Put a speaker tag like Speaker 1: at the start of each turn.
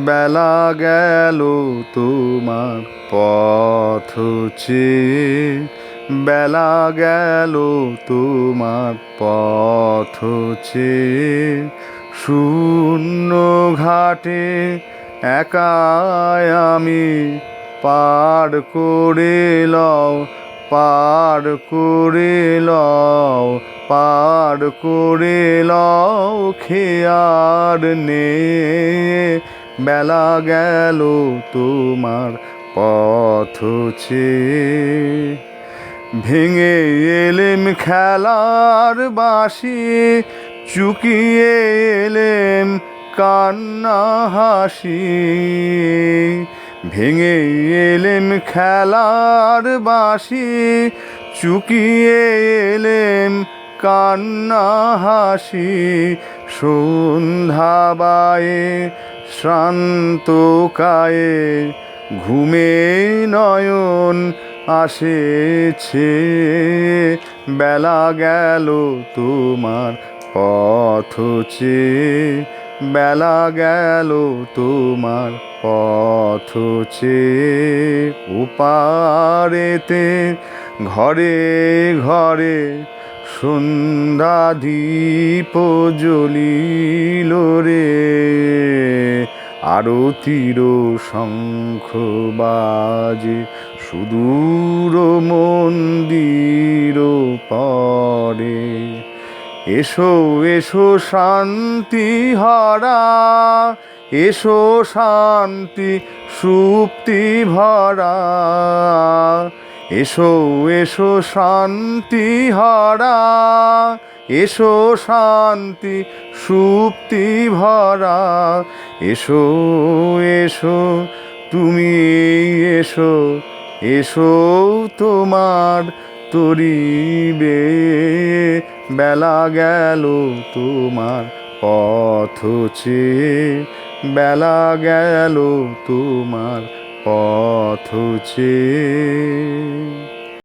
Speaker 1: বেলা গেল তোমার পথ চেয়ে, বেলা গেল তোমার পথ চেয়ে। শূন্য ঘাটে একাই আমি পার করে লও, পার করে লও, পার করে লও খেয়ার নেয়ে। বেলা গেল তোমার পথ চেয়ে। ভেঙে এলেম খেলার বাঁশি, চুকিয়ে এলেম কান্না হাসি। ভেঙে এলেম খেলার বাঁশি, চুকিয়ে এলেম কান্না হাসি। সন্ধ্যা বায়ে শ্রান্ত কায়ে, ঘুমে নয়ন আসেছে। বেলা গেল তোমার পথ চেয়ে, বেলা গেল তোমার পথ চেয়ে। ওপারেতে ঘরে ঘরে সন্ধ্যা দীপ জ্বলিল রে। আরতির শঙ্খ বাজে সুদূর মন্দির পরে। এসো এসো শান্তি হারা, এসো শান্তি সুপ্তি ভরা। এসো এসো শান্তি হারা, এসো শান্তি সুপ্তি ভরা। এসো এসো তুমি এসো, এসো তোমার তরিবে। বেলা গেল তোমার পথ চেয়ে, বেলা গেল তোমার পথ চেয়ে।